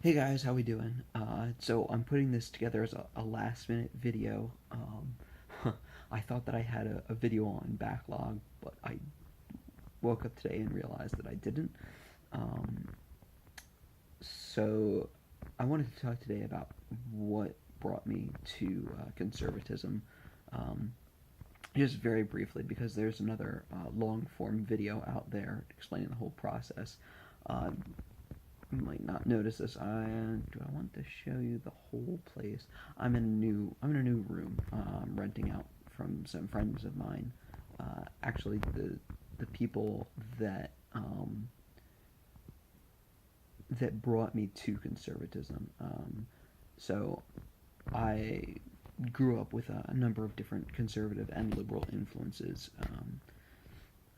Hey guys, how we doing? So I'm putting this together as a last minute video. I thought that I had a video on backlog, but I woke up today and realized that I didn't. Um, so I wanted to talk today about what brought me to conservatism. Um, just very briefly, because there's another long form video out there explaining the whole process. Uh, you might not notice this. Do I want to show you the whole place? I'm in a new room. I'm renting out from some friends of mine. Actually, the people that brought me to conservatism. So I grew up with a number of different conservative and liberal influences.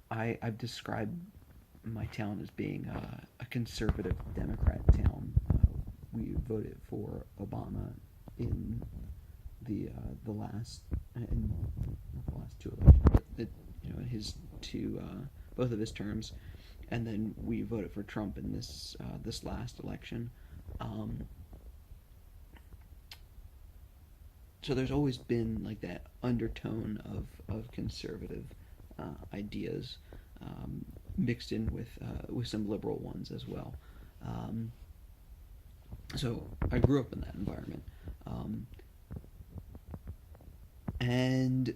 I've described my town as being a conservative Democrat town. We voted for Obama in the last in the last two elections, but in his two both of his terms, and then we voted for Trump in this last election. Um, so there's always been like that undertone of conservative ideas, um, mixed in with some liberal ones as well. Um, so I grew up in that environment, um, and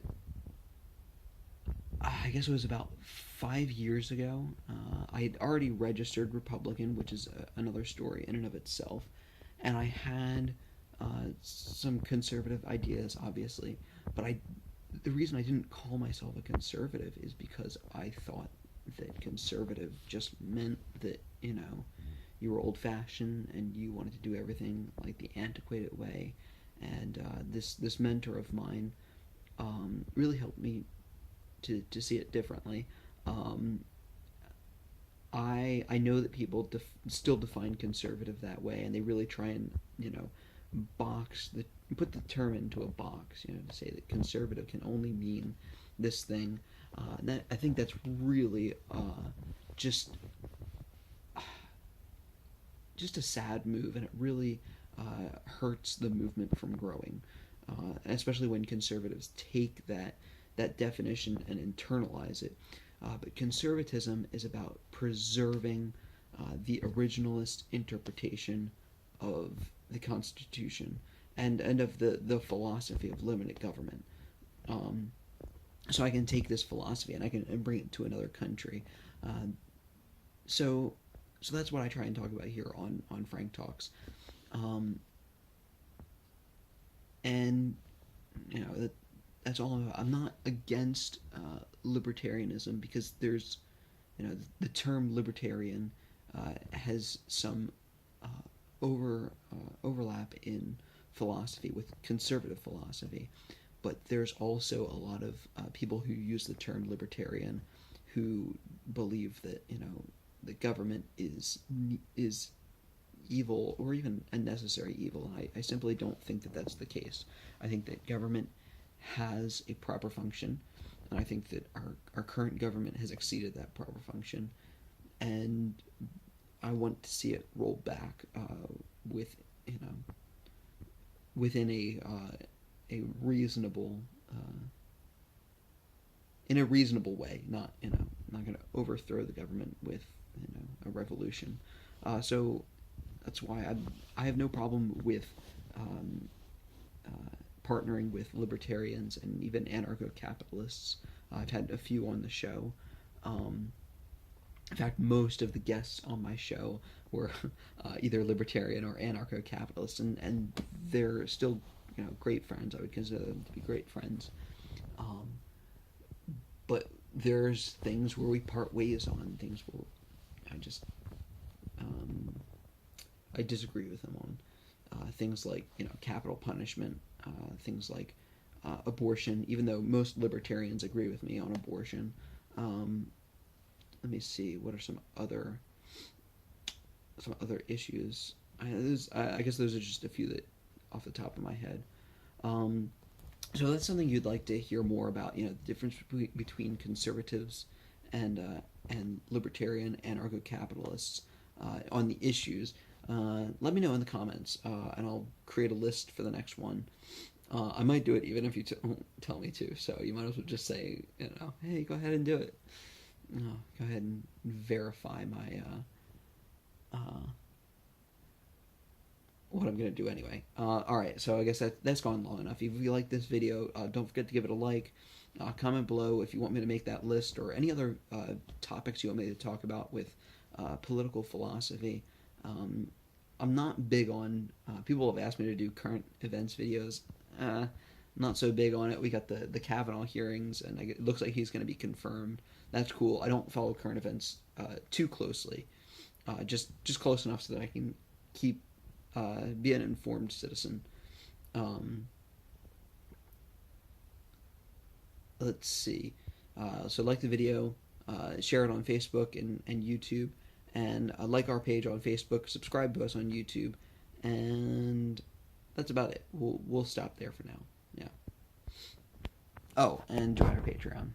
I guess it was about 5 years ago. I had already registered Republican, which is another story in and of itself, and I had some conservative ideas, obviously, but the reason I didn't call myself a conservative is because I thought that conservative just meant that you were old fashioned and you wanted to do everything like the antiquated way. And this mentor of mine really helped me to see it differently. Um, I know that people still define conservative that way, and they really try and box the put the term into a box, to say that conservative can only mean this thing. And I think that's really just just a sad move, and it really hurts the movement from growing, especially when conservatives take that definition and internalize it. But conservatism is about preserving the originalist interpretation of the Constitution and of the philosophy of limited government. Um, so I can take this philosophy and I can bring it to another country. Uh, so so that's what I try and talk about here on Frank Talks. Um, and that's all I'm not against libertarianism, because there's the term libertarian has some uh, overlap in philosophy with conservative philosophy, but there's also a lot of people who use the term libertarian who believe that the government is evil, or even a necessary evil. I simply don't think that that's the case. I think that government has a proper function, and I think that our current government has exceeded that proper function, and I want to see it rolled back with you know within a reasonable in a reasonable way, not not going to overthrow the government with a revolution. So that's why I have no problem with um, partnering with libertarians and even anarcho-capitalists. I've had a few on the show. Um, in fact, most of the guests on my show were either libertarian or anarcho-capitalists, and they're still great friends. I would consider them to be great friends. Um, but there's things where we part ways on, things where I just um, I disagree with them on. Things like capital punishment, things like abortion. Even though most libertarians agree with me on abortion, um, let me see what are some other issues. I guess those are just a few that off the top of my head. Um, so that's something you'd like to hear more about. The difference between conservatives and libertarian anarcho-capitalists on the issues. let me know in the comments, and I'll create a list for the next one. I might do it even if you don't tell me to, so you might as well just say, hey, go ahead and do it. Go ahead and verify my what I'm gonna do anyway. All right, so I guess that's gone long enough. If you like this video, don't forget to give it a like. Comment below if you want me to make that list or any other topics you want me to talk about with political philosophy. I'm not big on. People have asked me to do current events videos. Not so big on it. We got the Kavanaugh hearings, and it looks like he's going to be confirmed. That's cool. I don't follow current events too closely, just close enough so that I can keep be an informed citizen. Um, let's see. So like the video, share it on Facebook and YouTube, and like our page on Facebook. Subscribe to us on YouTube, and that's about it. We'll stop there for now. Yeah. Oh, and join our Patreon.